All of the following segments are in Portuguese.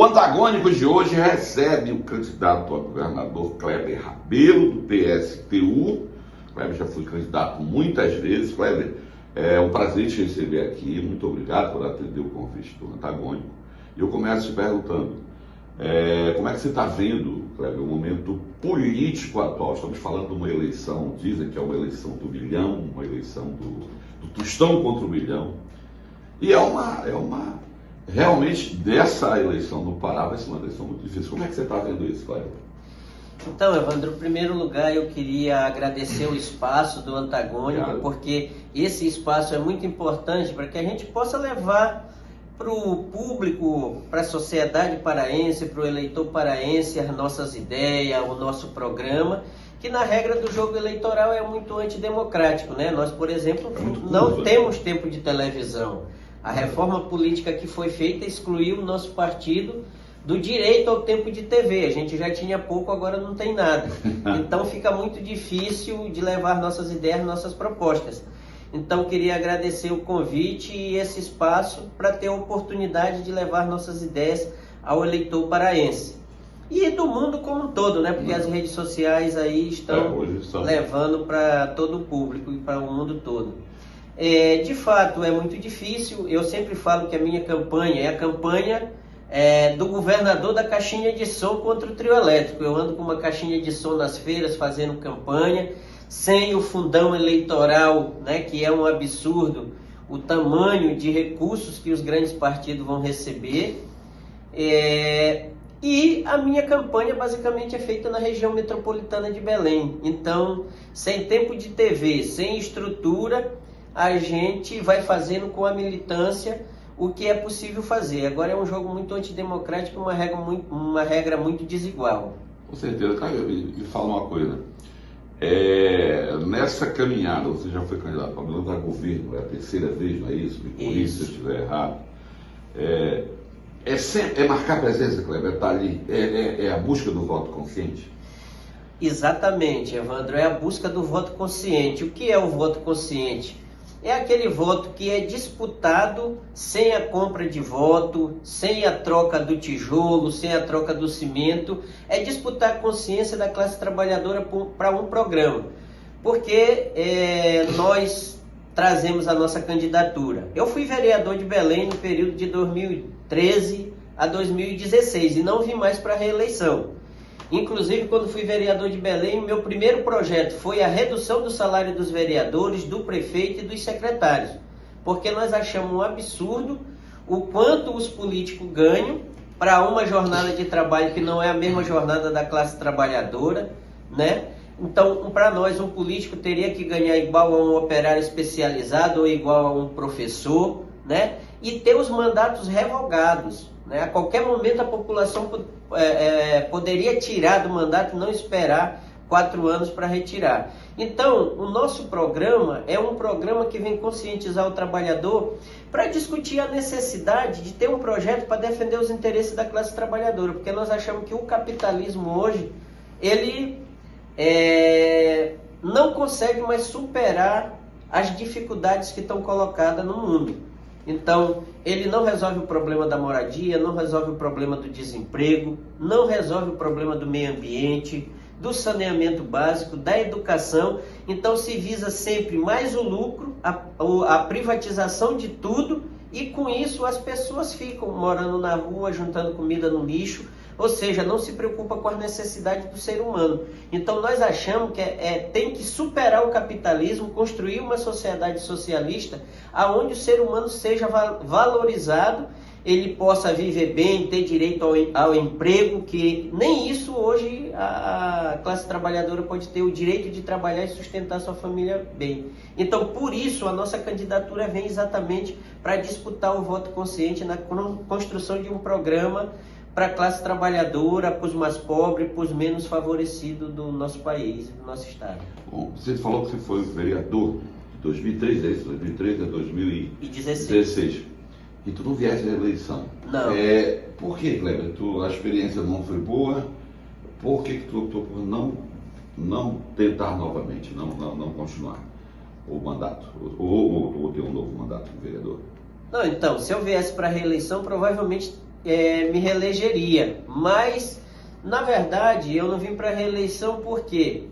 O antagônico de hoje recebe o candidato a governador Kleber Rabelo, do PSTU. Kleber já foi candidato muitas vezes. Kleber, é um prazer te receber aqui. Muito obrigado por atender o convite do antagônico. E eu começo te perguntando, como é que você está vendo, Kleber, o momento político atual? Estamos falando de uma eleição, dizem que é uma eleição do bilhão, uma eleição do tostão contra o bilhão. E realmente, dessa eleição no Pará vai ser uma eleição muito difícil. Como é que você está vendo isso, Kleber? Então, Evandro, em primeiro lugar eu queria agradecer o espaço do Antagônico, Obrigado. Porque esse espaço é muito importante para que a gente possa levar para o público, para a sociedade paraense, para o eleitor paraense, as nossas ideias, o nosso programa, que na regra do jogo eleitoral é muito antidemocrático, né? Nós, por exemplo, não temos tempo de televisão. A reforma política que foi feita excluiu o nosso partido do direito ao tempo de TV. A gente já tinha pouco, agora não tem nada. Então fica muito difícil de levar nossas ideias, nossas propostas. Então queria agradecer o convite e esse espaço para ter a oportunidade de levar nossas ideias ao eleitor paraense. E do mundo como um todo, né? Porque as redes sociais aí estão levando para todo o público e para o mundo todo. De fato, é muito difícil. Eu sempre falo que a minha campanha é a campanha do governador da caixinha de som contra o trio elétrico. Eu ando com uma caixinha de som nas feiras fazendo campanha, sem o fundão eleitoral, né, que é um absurdo, o tamanho de recursos que os grandes partidos vão receber. E a minha campanha basicamente é feita na região metropolitana de Belém. Então, sem tempo de TV, sem estrutura, a gente vai fazendo com a militância o que é possível fazer. Agora é um jogo muito antidemocrático, uma regra muito desigual. Com certeza. Cara, me fala uma coisa. Nessa caminhada, você já foi candidato a governo, é a terceira vez, não é isso? Me corrija se eu estiver errado. É marcar presença, Kleber, tá ali, é a busca do voto consciente? Exatamente, Evandro, é a busca do voto consciente. O que é o voto consciente? É aquele voto que é disputado sem a compra de voto, sem a troca do tijolo, sem a troca do cimento. É disputar a consciência da classe trabalhadora para um programa. Porque nós trazemos a nossa candidatura. Eu fui vereador de Belém no período de 2013 a 2016 e não vim mais para a reeleição. Inclusive, quando fui vereador de Belém, meu primeiro projeto foi a redução do salário dos vereadores, do prefeito e dos secretários. Porque nós achamos um absurdo o quanto os políticos ganham para uma jornada de trabalho que não é a mesma jornada da classe trabalhadora, né? Então, para nós, um político teria que ganhar igual a um operário especializado ou igual a um professor, né? E ter os mandatos revogados, né? A qualquer momento a população poderia tirar do mandato e não esperar 4 anos para retirar. Então, o nosso programa é um programa que vem conscientizar o trabalhador para discutir a necessidade de ter um projeto para defender os interesses da classe trabalhadora, porque nós achamos que o capitalismo hoje, ele não consegue mais superar as dificuldades que estão colocadas no mundo. Então, ele não resolve o problema da moradia, não resolve o problema do desemprego, não resolve o problema do meio ambiente, do saneamento básico, da educação. Então, se visa sempre mais o lucro, a privatização de tudo, e com isso as pessoas ficam morando na rua, juntando comida no lixo, ou seja, não se preocupa com as necessidades do ser humano. Então nós achamos que tem que superar o capitalismo, construir uma sociedade socialista, onde o ser humano seja valorizado, ele possa viver bem, ter direito ao emprego, que nem isso hoje a classe trabalhadora pode ter o direito de trabalhar e sustentar sua família bem. Então, por isso, a nossa candidatura vem exatamente para disputar o voto consciente na construção de um programa para a classe trabalhadora, para os mais pobres, para os menos favorecidos do nosso país, do nosso estado. Bom, você falou que você foi vereador de 2003, é isso? 2013 a 2016. E tu não viesse à eleição. Não. Por que, Kleber? A experiência não foi boa? Por que tu optou por não tentar novamente, não continuar o mandato? Ou ter um novo mandato como vereador? Não, então, se eu viesse para a reeleição, provavelmente me reelegeria. Mas, na verdade, eu não vim para a reeleição por quê?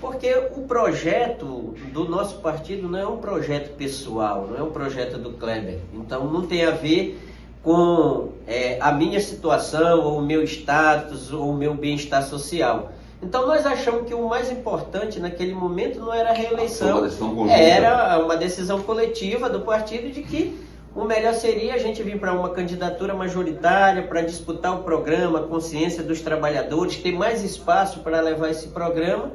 Porque o projeto do nosso partido não é um projeto pessoal, não é um projeto do Kleber. Então não tem a ver com a minha situação, ou o meu status, ou o meu bem-estar social. Então nós achamos que o mais importante naquele momento não era a reeleição, era uma decisão coletiva do partido de que o melhor seria a gente vir para uma candidatura majoritária, para disputar o programa, a consciência dos trabalhadores, ter mais espaço para levar esse programa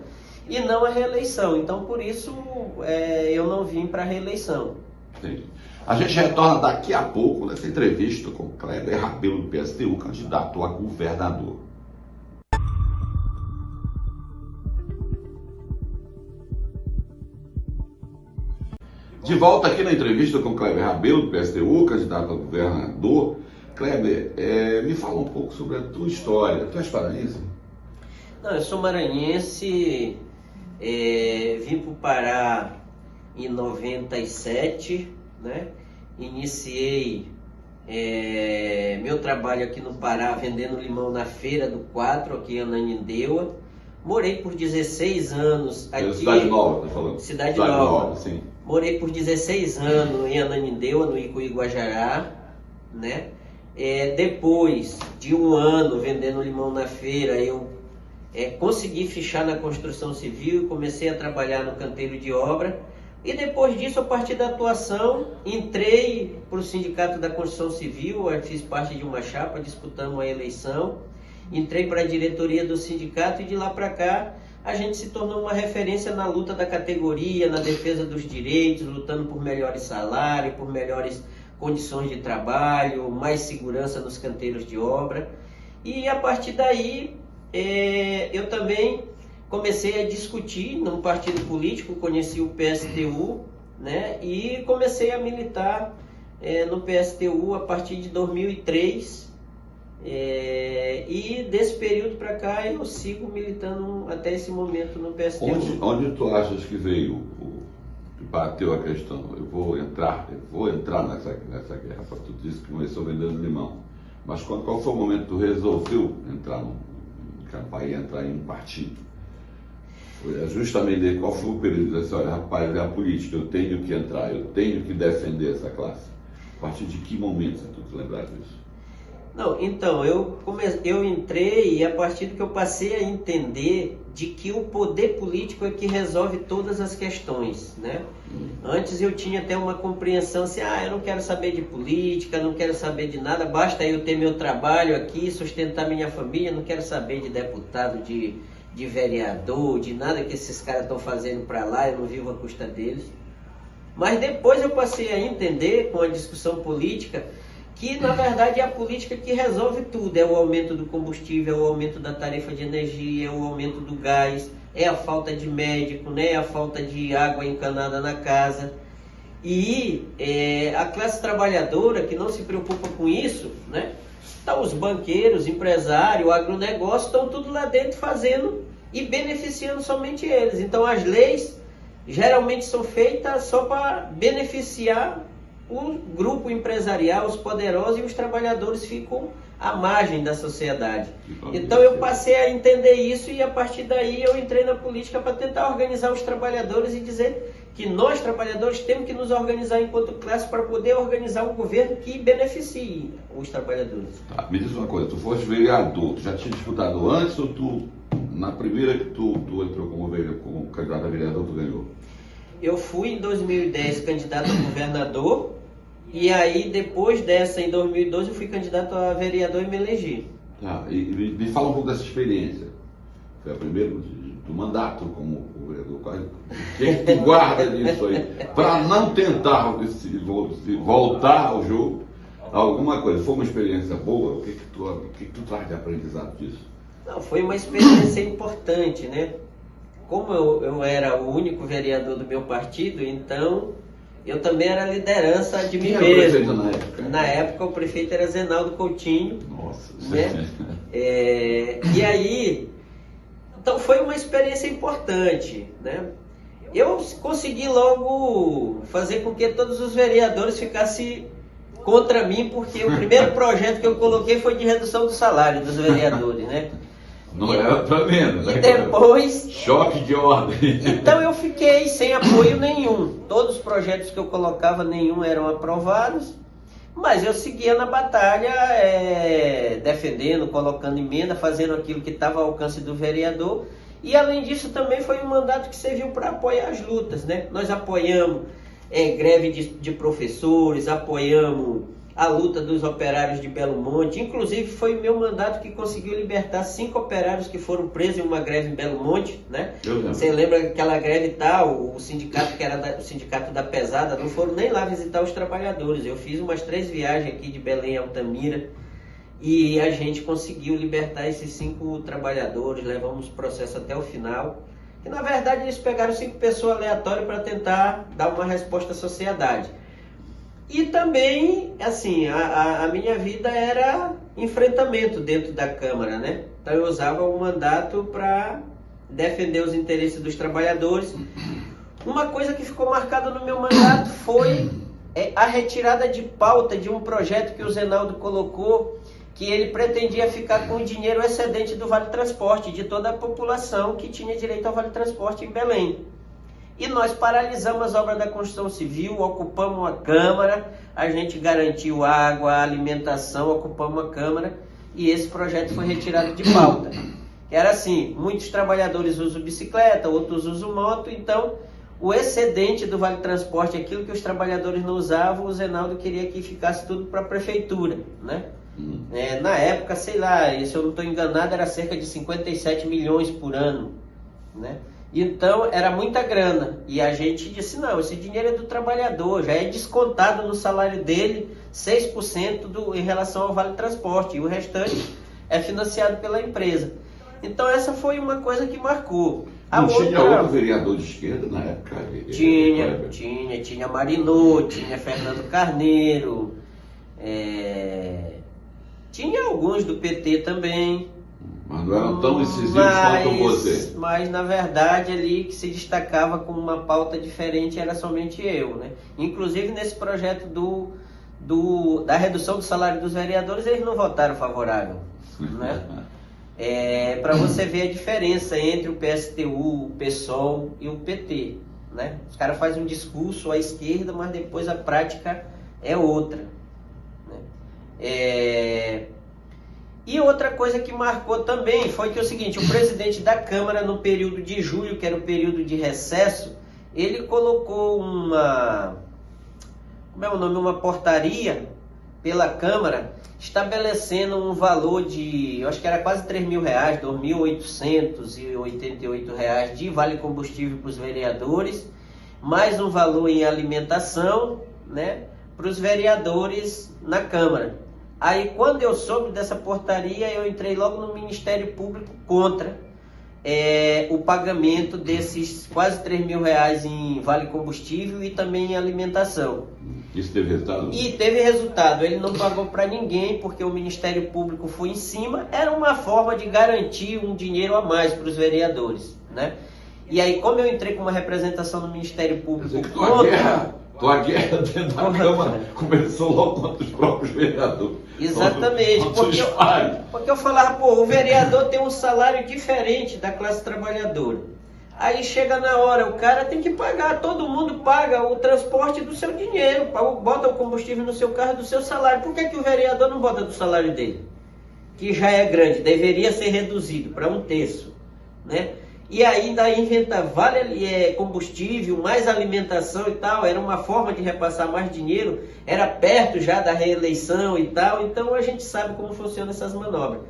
e não a reeleição. Então por isso eu não vim para a reeleição. Entendi. A gente retorna daqui a pouco nessa entrevista com Kleber Rabelo do PSTU, candidato a governador. De volta aqui na entrevista com Kleber Rabelo do PSTU, candidato a governador. Kleber, me fala um pouco sobre a tua história. Tu és paraense? Não, eu sou maranhense, vim para o Pará em 97, né? Iniciei meu trabalho aqui no Pará vendendo limão na Feira do 4, aqui em Ananindeua. Morei por 16 anos aqui. Cidade Nova, tá falando? Cidade Nova, sim. Morei por 16 anos em Ananindeua, no Icuí Guajará, né? Depois de um ano vendendo limão na feira, eu consegui fichar na construção civil e comecei a trabalhar no canteiro de obra. E depois disso, a partir da atuação, entrei para o Sindicato da Construção Civil, fiz parte de uma chapa disputando uma eleição. Entrei para a diretoria do sindicato e de lá para cá a gente se tornou uma referência na luta da categoria, na defesa dos direitos, lutando por melhores salários, por melhores condições de trabalho, mais segurança nos canteiros de obra. E a partir daí eu também comecei a discutir num partido político, conheci o PSTU, né, e comecei a militar no PSTU a partir de 2003. E desse período para cá eu sigo militando até esse momento no PSTU. Onde tu achas que veio, que bateu a questão? Eu vou entrar nessa guerra. Tu disse que começou vendendo limão, mas qual foi o momento que tu resolveu entrar em um partido? Foi justamente qual foi o período de dizer, olha, rapaz, é a política, eu tenho que entrar, eu tenho que defender essa classe. A partir de que momento, se tu te lembrar disso? Não, então, eu entrei e a partir do que eu passei a entender de que o poder político é que resolve todas as questões, né? Antes eu tinha até uma compreensão assim, eu não quero saber de política, não quero saber de nada, basta eu ter meu trabalho aqui, sustentar minha família, não quero saber de deputado, de vereador, de nada que esses caras estão fazendo para lá, eu não vivo à custa deles. Mas depois eu passei a entender, com a discussão política, que na verdade é a política que resolve tudo, é o aumento do combustível, é o aumento da tarifa de energia, é o aumento do gás, é a falta de médico, né? É a falta de água encanada na casa. E a classe trabalhadora que não se preocupa com isso, né? Então os banqueiros, empresários, o agronegócio estão tudo lá dentro fazendo e beneficiando somente eles. Então as leis geralmente são feitas só para beneficiar o grupo empresarial, os poderosos, e os trabalhadores ficam à margem da sociedade. Então eu passei a entender isso e a partir daí eu entrei na política para tentar organizar os trabalhadores e dizer que nós trabalhadores temos que nos organizar enquanto classe para poder organizar um governo que beneficie os trabalhadores. Tá, me diz uma coisa, tu foste vereador, tu já tinha disputado antes ou na primeira que tu entrou como candidato a vereador, tu ganhou? Eu fui em 2010 candidato a governador. E aí, depois dessa, em 2012, eu fui candidato a vereador e me elegi. Tá, e me fala um pouco dessa experiência. Foi a primeira do mandato como vereador. O que tu guarda disso aí? Para não tentar voltar ao jogo, alguma coisa. Foi uma experiência boa? O que tu traz de aprendizado disso? Não, foi uma experiência importante, né? Como eu era o único vereador do meu partido, então eu também era liderança de mim mesmo. Na época o prefeito era Zenaldo Coutinho. Nossa. Né? E aí, então foi uma experiência importante, né? Eu consegui logo fazer com que todos os vereadores ficassem contra mim, porque o primeiro projeto que eu coloquei foi de redução do salário dos vereadores, né? Não era para menos, né? E depois... Choque de ordem. Então eu fiquei sem apoio nenhum. Todos os projetos que eu colocava, nenhum eram aprovados. Mas eu seguia na batalha, defendendo, colocando emenda, fazendo aquilo que estava ao alcance do vereador. E além disso também foi um mandato que serviu para apoiar as lutas, né? Nós apoiamos greve de professores, apoiamos a luta dos operários de Belo Monte. Inclusive foi o meu mandato que conseguiu libertar 5 operários que foram presos em uma greve em Belo Monte, né? Você lembra aquela greve tal, o sindicato que era o sindicato da pesada, não foram nem lá visitar os trabalhadores. Eu fiz umas 3 viagens aqui de Belém a Altamira e a gente conseguiu libertar esses 5 trabalhadores, levamos o processo até o final. E na verdade eles pegaram 5 pessoas aleatórias para tentar dar uma resposta à sociedade. E também, assim, a minha vida era enfrentamento dentro da Câmara, né? Então eu usava o mandato para defender os interesses dos trabalhadores. Uma coisa que ficou marcada no meu mandato foi a retirada de pauta de um projeto que o Zenaldo colocou, que ele pretendia ficar com o dinheiro excedente do Vale Transporte, de toda a população que tinha direito ao Vale Transporte em Belém. E nós paralisamos as obras da construção civil, ocupamos a Câmara, a gente garantiu água, alimentação, ocupamos a Câmara e esse projeto foi retirado de pauta. Era assim, muitos trabalhadores usam bicicleta, outros usam moto, então o excedente do Vale Transporte, aquilo que os trabalhadores não usavam, o Zenaldo queria que ficasse tudo para a prefeitura, né? Na época, sei lá, se eu não estou enganado, era cerca de 57 milhões por ano, né? Então era muita grana e a gente disse, não, esse dinheiro é do trabalhador, já é descontado no salário dele 6% em relação ao Vale Transporte e o restante é financiado pela empresa. Então essa foi uma coisa que marcou. Não tinha outro vereador de esquerda na época? Tinha Marinô, tinha Fernando Carneiro, tinha alguns do PT também. Mas não eram tão incisivos quanto você. Mas na verdade ali que se destacava com uma pauta diferente era somente eu, né? Inclusive nesse projeto da redução do salário dos vereadores, eles não votaram favorável, né? Para você ver a diferença entre o PSTU, o PSOL e o PT, né? Os caras fazem um discurso à esquerda, mas depois a prática é outra, né? E outra coisa que marcou também foi que é o seguinte, o presidente da Câmara no período de julho, que era o período de recesso, ele colocou uma portaria pela Câmara, estabelecendo um valor de, eu acho que era quase R$3.000, R$2.888 de vale combustível para os vereadores, mais um valor em alimentação, né, para os vereadores na Câmara. Aí quando eu soube dessa portaria, eu entrei logo no Ministério Público contra o pagamento desses quase R$3.000 em vale combustível e também em alimentação. Isso teve resultado? E teve resultado. Ele não pagou para ninguém porque o Ministério Público foi em cima. Era uma forma de garantir um dinheiro a mais para os vereadores, né? E aí, como eu entrei com uma representação no Ministério Público Tua guerra dentro da Câmara começou logo contra os próprios vereadores. Exatamente, porque eu falava, o vereador tem um salário diferente da classe trabalhadora. Aí chega na hora, o cara tem que pagar, todo mundo paga o transporte do seu dinheiro, bota o combustível no seu carro do seu salário. Por que o vereador não bota do salário dele? Que já é grande, deveria ser reduzido para 1/3, né? E ainda inventa combustível, mais alimentação e tal, era uma forma de repassar mais dinheiro, era perto já da reeleição e tal, então a gente sabe como funcionam essas manobras.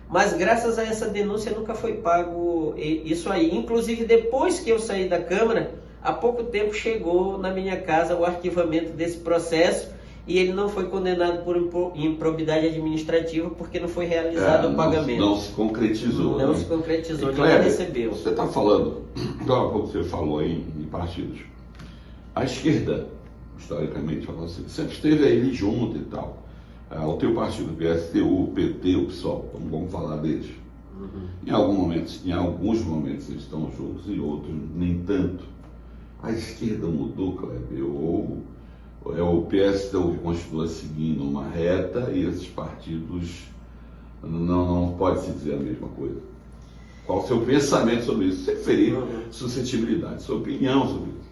Mas graças a essa denúncia nunca foi pago isso aí. Inclusive depois que eu saí da Câmara, há pouco tempo chegou na minha casa o arquivamento desse processo, e ele não foi condenado por improbidade administrativa porque não foi realizado o pagamento. Não se concretizou. Não se concretizou, Kleber, ninguém recebeu. Você está falando, então, como você falou em partidos, a esquerda, historicamente, sempre esteve aí junto e tal. O teu partido, o PSTU, o PT, o PSOL, vamos falar deles. Em alguns momentos eles estão juntos e outros nem tanto. A esquerda mudou, Kleber, ou É o PSTU que continua seguindo uma reta e esses partidos não pode se dizer a mesma coisa. Qual o seu pensamento sobre isso? Você ferir suscetibilidade, sua opinião sobre isso?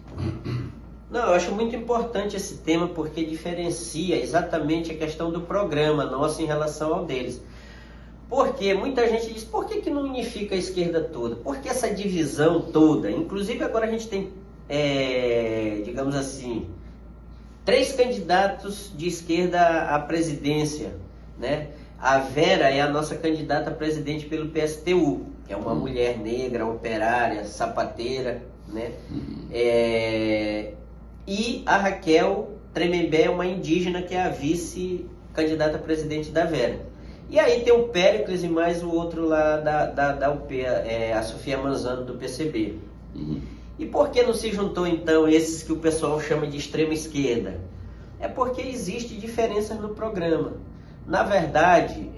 Não, eu acho muito importante esse tema porque diferencia exatamente a questão do programa nosso em relação ao deles. Porque muita gente diz, por que não unifica a esquerda toda? Por que essa divisão toda? Inclusive agora a gente tem, digamos assim, 3 candidatos de esquerda à presidência, né? A Vera é a nossa candidata a presidente pelo PSTU, que é uma mulher negra, operária, sapateira, né? E a Raquel Tremembé é uma indígena que é a vice-candidata a presidente da Vera. E aí tem o Péricles e mais o outro lá da UP, a Sofia Manzano do PCB. E por que não se juntou então esses que o pessoal chama de extrema esquerda? É porque existe diferenças no programa. Na verdade,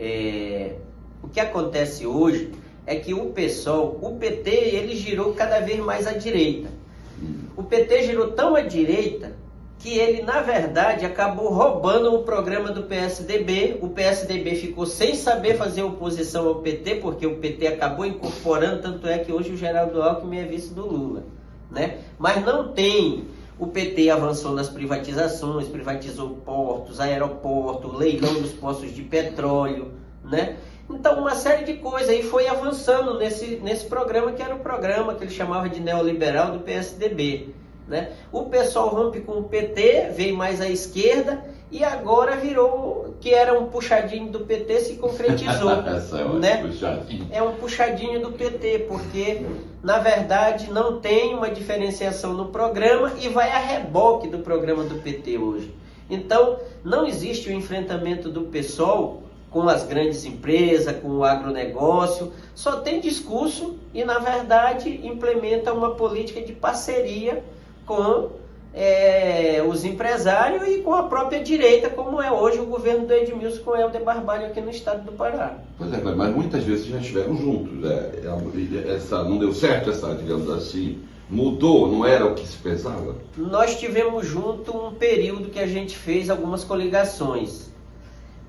o que acontece hoje é que o PSOL, o PT, ele girou cada vez mais à direita. O PT girou tão à direita que ele, na verdade, acabou roubando o programa do PSDB. O PSDB ficou sem saber fazer oposição ao PT, porque o PT acabou incorporando, tanto é que hoje o Geraldo Alckmin é vice do Lula, né? Mas não tem. O PT avançou nas privatizações, privatizou portos, aeroportos, leilão dos postos de petróleo, né? Então, uma série de coisas aí foi avançando nesse programa, que era o programa que ele chamava de neoliberal do PSDB, né? O pessoal rompe com o PT, veio mais à esquerda e agora virou, que era um puxadinho do PT, se concretizou. Né? É um puxadinho do PT, porque na verdade não tem uma diferenciação no programa e vai a reboque do programa do PT hoje. Então, não existe o enfrentamento do PSOL com as grandes empresas, com o agronegócio, só tem discurso e, na verdade, implementa uma política de parceria com os empresários e com a própria direita, como é hoje o governo do Edmilson com o Helder Barbalho aqui no estado do Pará. Pois é, mas muitas vezes já estiveram juntos. Não deu certo essa, digamos assim, mudou, não era o que se pensava? Nós tivemos junto um período que a gente fez algumas coligações.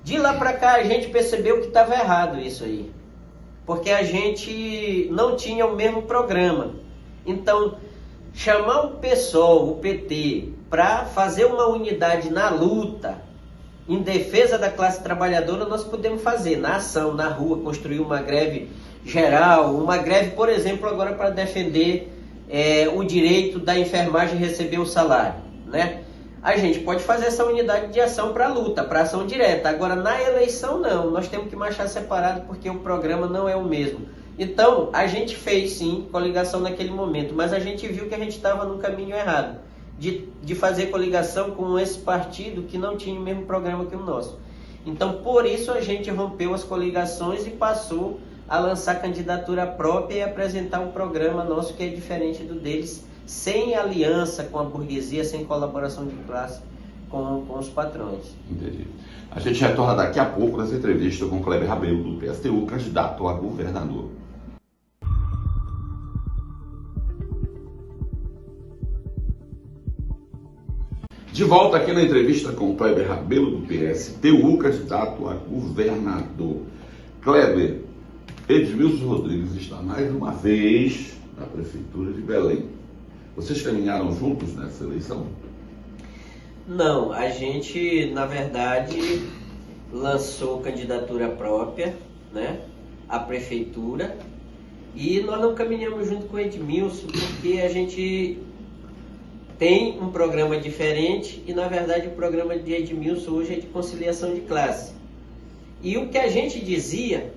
De lá para cá a gente percebeu que estava errado isso aí, porque a gente não tinha o mesmo programa. Então, chamar o PSOL, o PT, para fazer uma unidade na luta, em defesa da classe trabalhadora, nós podemos fazer na ação, na rua, construir uma greve geral, uma greve, por exemplo, agora para defender o direito da enfermagem receber o salário, né? A gente pode fazer essa unidade de ação para a luta, para ação direta. Agora, na eleição, não. Nós temos que marchar separado porque o programa não é o mesmo. Então, a gente fez, sim, coligação naquele momento, mas a gente viu que a gente estava no caminho errado de fazer coligação com esse partido que não tinha o mesmo programa que o nosso. Então, por isso, a gente rompeu as coligações e passou a lançar candidatura própria e apresentar um programa nosso que é diferente do deles, sem aliança com a burguesia, sem colaboração de classe com os patrões. Entendi. A gente retorna daqui a pouco nessa entrevista com Kleber Rabelo, do PSTU, candidato a governador. De volta aqui na entrevista com Kleber Rabelo, do PSTU, candidato a governador. Kleber, Edmilson Rodrigues está mais uma vez na Prefeitura de Belém. Vocês caminharam juntos nessa eleição? Não, a gente, na verdade, lançou candidatura própria, né, à prefeitura, e nós não caminhamos junto com o Edmilson, porque a gente tem um programa diferente e, na verdade, o programa de Edmilson hoje é de conciliação de classe. E o que a gente dizia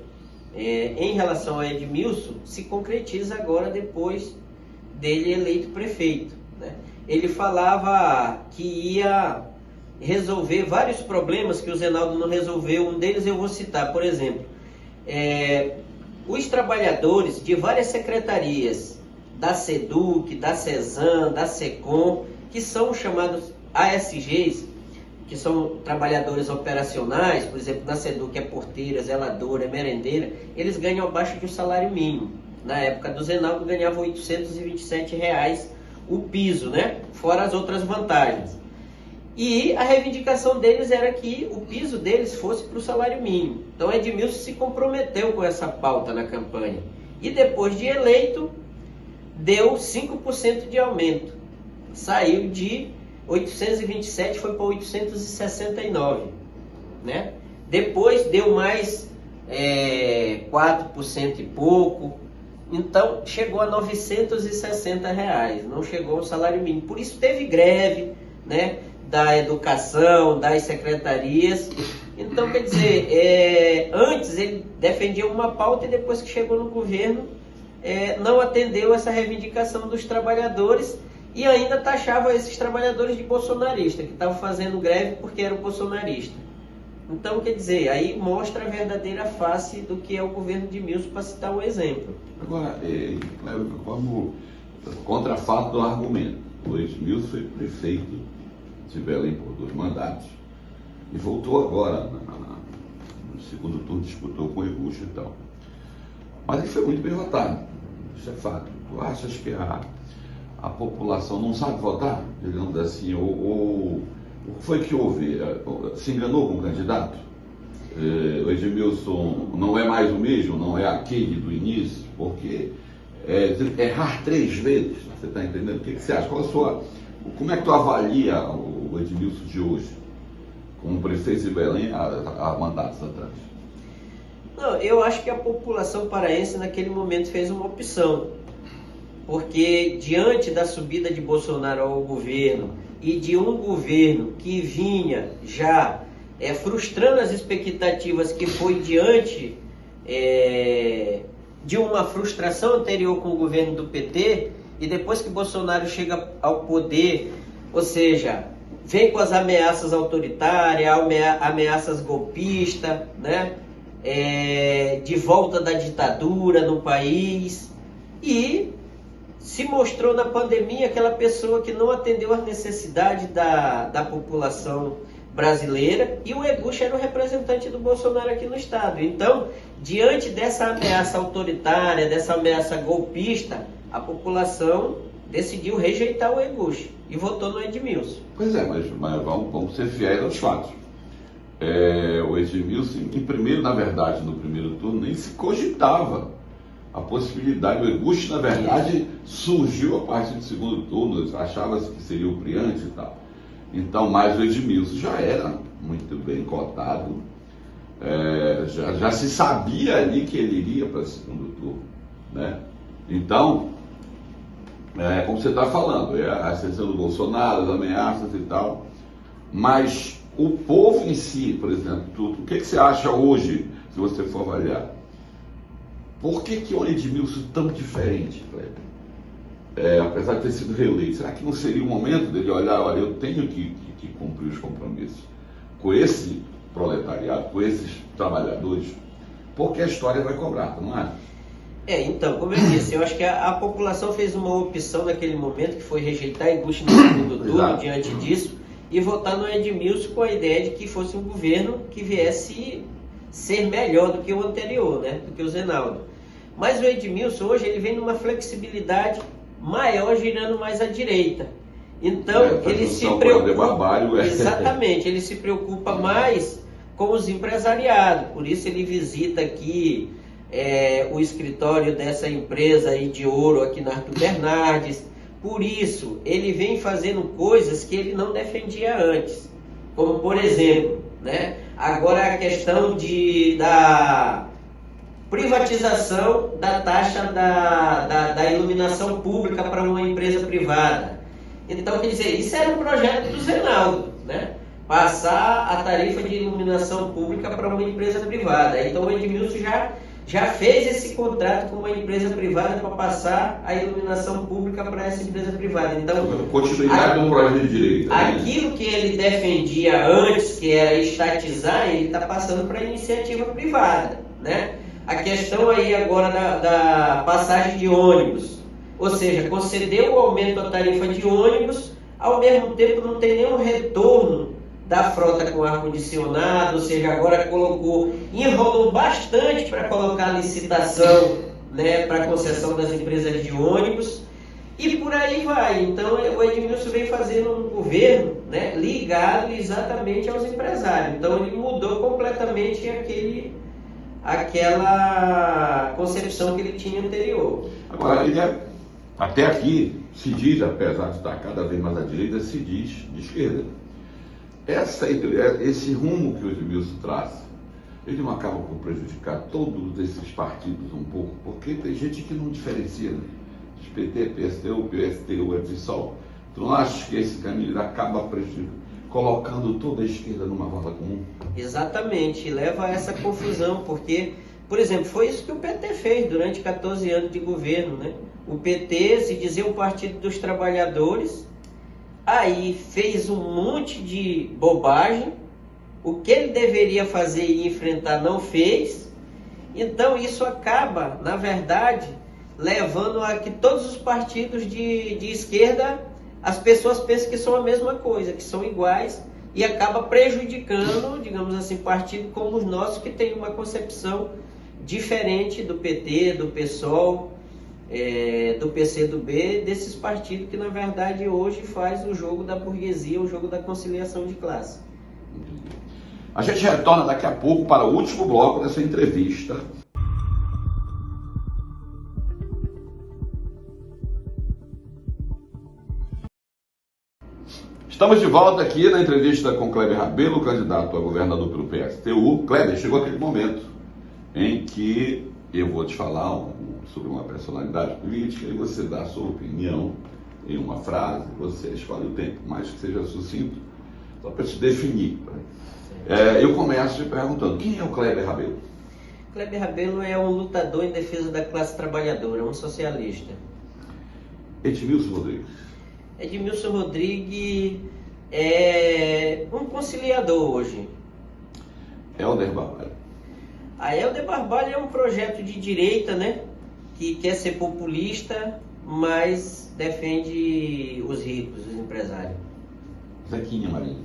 em relação a Edmilson se concretiza agora depois dele eleito prefeito, né? Ele falava que ia resolver vários problemas que o Zenaldo não resolveu. Um deles eu vou citar, por exemplo, os trabalhadores de várias secretarias da SEDUC, da CESAM, da SECOM, que são chamados ASGs, que são trabalhadores operacionais, por exemplo, na SEDUC é porteira, zeladora, é merendeira, eles ganham abaixo de um salário mínimo. Na época do Zenaldo ganhava R$ 827 o piso, né? Fora as outras vantagens. E a reivindicação deles era que o piso deles fosse para o salário mínimo. Então Edmilson se comprometeu com essa pauta na campanha. E depois de eleito, deu 5% de aumento. Saiu de 827, foi para 869. Né? Depois deu mais 4% e pouco. Então chegou a R$ 960, não chegou ao salário mínimo. Por isso teve greve, né, da educação, das secretarias. Então, quer dizer, antes ele defendia uma pauta e depois que chegou no governo não atendeu essa reivindicação dos trabalhadores e ainda taxava esses trabalhadores de bolsonarista, que estavam fazendo greve porque eram bolsonaristas. Então, quer dizer, aí mostra a verdadeira face do que é o governo de Edmilson, para citar um exemplo. Agora, vamos contrafato do argumento. O Edmilson foi prefeito de Belém por 2 mandatos e voltou agora, no segundo turno, disputou com o Eguchi e tal. Mas ele foi muito bem votado, isso é fato. Tu achas que a população não sabe votar, digamos assim, ou o que foi que houve? Se enganou com o candidato? O Edmilson não é mais o mesmo, não é aquele do início, porque errar 3 vezes, você está entendendo? O que você acha? Como é que tu avalia o Edmilson de hoje, como prefeito de Belém há mandatos atrás? Não, eu acho que a população paraense naquele momento fez uma opção, porque diante da subida de Bolsonaro ao governo e de um governo que vinha já frustrando as expectativas, que foi diante de uma frustração anterior com o governo do PT, e depois que Bolsonaro chega ao poder, ou seja, vem com as ameaças autoritárias, ameaças golpistas, né? De volta da ditadura no país, e se mostrou na pandemia aquela pessoa que não atendeu às necessidades da população brasileira, e o Eguchi era o representante do Bolsonaro aqui no estado. Então, diante dessa ameaça autoritária, dessa ameaça golpista, a população decidiu rejeitar o Eguchi e votou no Edmilson. Pois é, mas vamos ser fiéis aos fatos. O Edmilson, na verdade, no primeiro turno, nem se cogitava a possibilidade. O Eguchi, na verdade, surgiu a partir do segundo turno, achava-se que seria o Priante e tal. Então, mas o Edmilson já era muito bem cotado, já se sabia ali que ele iria para o segundo turno, né? Então, como você está falando, a ascensão do Bolsonaro, as ameaças e tal, mas o povo em si, por exemplo, o que você acha hoje, se você for avaliar? Por que o Edmilson tão diferente, Kleber? Apesar de ter sido reeleito, será que não seria o momento dele olhar, olha, eu tenho que cumprir os compromissos com esse proletariado, com esses trabalhadores, porque a história vai cobrar, não é? Então, como eu disse, eu acho que a população fez uma opção naquele momento, que foi rejeitar Eguchi no segundo turno, diante disso, e votar no Edmilson com a ideia de que fosse um governo que viesse ser melhor do que o anterior, né? Do que o Zenaldo. Mas o Edmilson hoje ele vem numa flexibilidade maior, girando mais à direita. Então ele se preocupa, exatamente, ele se preocupa mais com os empresariados. Por isso ele visita aqui o escritório dessa empresa aí de ouro aqui na Arthur Bernardes. Por isso ele vem fazendo coisas que ele não defendia antes, como por exemplo, né, agora a questão da privatização da taxa da iluminação pública para uma empresa privada. Então, quer dizer, isso era um projeto do Zenaldo, né? Passar a tarifa de iluminação pública para uma empresa privada. Então o Edmilson já fez esse contrato com uma empresa privada para passar a iluminação pública para essa empresa privada. Então, continuidade de um projeto de direito. Aquilo que ele defendia antes, que era estatizar, ele está passando para a iniciativa privada, né? A questão aí agora da passagem de ônibus, ou seja, concedeu o aumento da tarifa de ônibus, ao mesmo tempo não tem nenhum retorno da frota com ar-condicionado, ou seja, agora enrolou bastante para colocar a licitação, né, para a concessão das empresas de ônibus, e por aí vai. Então o Edmilson vem fazendo um governo, né, ligado exatamente aos empresários. Então ele mudou completamente aquela concepção que ele tinha anterior. Agora, até aqui se diz, apesar de estar cada vez mais à direita, se diz de esquerda. Esse rumo que o Edmilson traz, ele não acaba por prejudicar todos esses partidos um pouco, porque tem gente que não diferencia, né? PT, PSTU, PSTU, PSOL. Tu não acha que esse caminho acaba colocando toda a esquerda numa vala comum? Exatamente, leva a essa confusão, porque, por exemplo, foi isso que o PT fez durante 14 anos de governo, né? O PT se dizia o Partido dos Trabalhadores, aí fez um monte de bobagem, o que ele deveria fazer e enfrentar não fez, então isso acaba, na verdade, levando a que todos os partidos de esquerda, as pessoas pensam que são a mesma coisa, que são iguais, e acaba prejudicando, digamos assim, partidos como os nossos, que têm uma concepção diferente do PT, do PSOL, do PCdoB, desses partidos que na verdade hoje faz o jogo da burguesia, o jogo da conciliação de classe. A gente retorna daqui a pouco para o último bloco dessa entrevista. Estamos de volta aqui na entrevista com Kleber Rabelo, candidato a governador pelo PSTU. Kleber, chegou aquele momento em que eu vou te falar sobre uma personalidade política e você dá a sua opinião em uma frase, você escolhe o tempo, mas que seja sucinto, só para te definir. Eu começo te perguntando, quem é o Kleber Rabelo? Kleber Rabelo é um lutador em defesa da classe trabalhadora, um socialista. Edmilson Rodrigues. Edmilson Rodrigues é um conciliador hoje. Helder Barbalho. A Helder Barbalho é um projeto de direita, né? Que quer ser populista, mas defende os ricos, os empresários. Zequinha Marinho.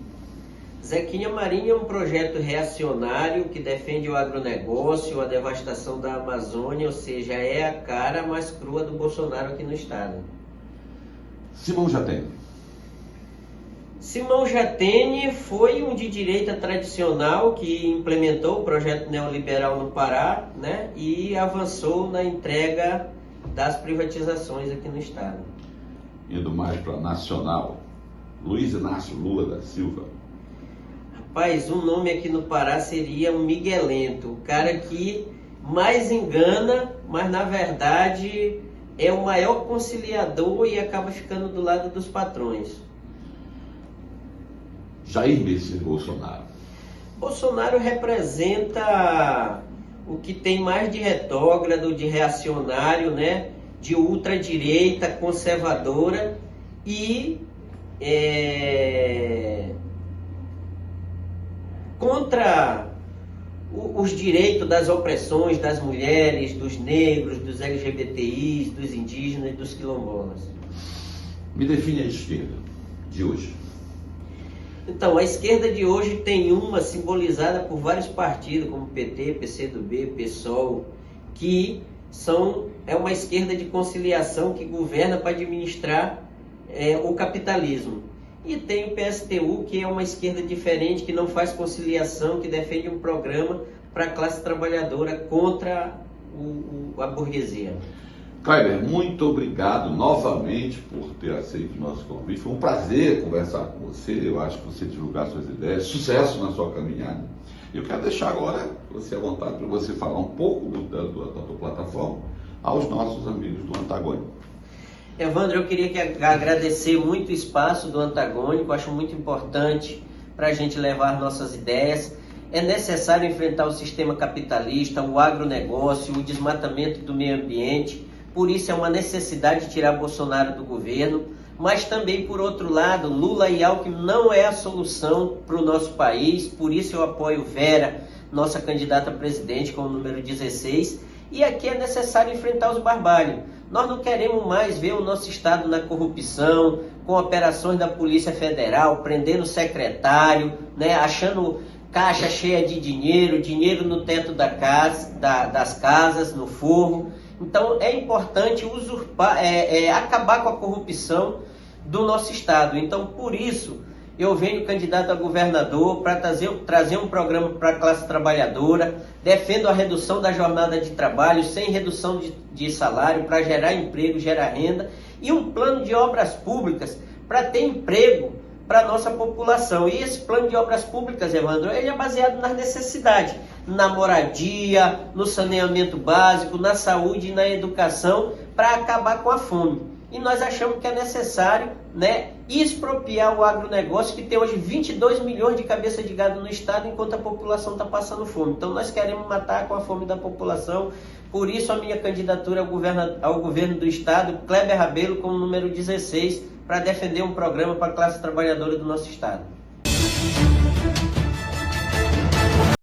Zequinha Marinho é um projeto reacionário que defende o agronegócio, a devastação da Amazônia, ou seja, é a cara mais crua do Bolsonaro aqui no estado. Simão Jatene. Simão Jatene foi um de direita tradicional que implementou o projeto neoliberal no Pará, né, e avançou na entrega das privatizações aqui no estado. Indo mais para nacional, Luiz Inácio Lula da Silva. Rapaz, um nome aqui no Pará seria um Miguelento, o cara que mais engana, mas na verdade é o maior conciliador e acaba ficando do lado dos patrões. Jair Messias Bolsonaro. Bolsonaro representa o que tem mais de retrógrado, de reacionário, né? De ultradireita, conservadora e contra os direitos das opressões das mulheres, dos negros, dos LGBTIs, dos indígenas e dos quilombolas. Me define a esquerda de hoje. Então, a esquerda de hoje tem uma simbolizada por vários partidos, como PT, PCdoB, PSOL, que é uma esquerda de conciliação que governa para administrar o capitalismo. E tem o PSTU, que é uma esquerda diferente, que não faz conciliação, que defende um programa para a classe trabalhadora contra a burguesia. Kleber, muito obrigado novamente por ter aceito o nosso convite. Foi um prazer conversar com você. Eu acho que você divulgar suas ideias. Sucesso na sua caminhada. Eu quero deixar agora você à vontade para você falar um pouco da tua plataforma aos nossos amigos do Antagônico. Evandro, eu queria agradecer muito o espaço do Antagônico. Acho muito importante para a gente levar nossas ideias. É necessário enfrentar o sistema capitalista, o agronegócio, o desmatamento do meio ambiente. Por isso é uma necessidade tirar Bolsonaro do governo, mas também, por outro lado, Lula e Alckmin não é a solução para o nosso país, por isso eu apoio Vera, nossa candidata a presidente, com o número 16, e aqui é necessário enfrentar os barbalhos. Nós não queremos mais ver o nosso estado na corrupção, com operações da Polícia Federal, prendendo secretário, né, achando caixa cheia de dinheiro no teto das casas, no forro. Então é importante acabar com a corrupção do nosso estado. Então por isso eu venho candidato a governador para trazer um programa para a classe trabalhadora, defendo a redução da jornada de trabalho, sem redução de salário, para gerar emprego, gerar renda, e um plano de obras públicas para ter emprego para a nossa população. E esse plano de obras públicas, Evandro, ele é baseado nas necessidades, na moradia, no saneamento básico, na saúde e na educação, para acabar com a fome. E nós achamos que é necessário, né, expropriar o agronegócio, que tem hoje 22 milhões de cabeças de gado no estado, enquanto a população está passando fome. Então nós queremos matar com a fome da população. Por isso a minha candidatura ao governo do estado, Kleber Rabelo, como número 16, para defender um programa para a classe trabalhadora do nosso estado.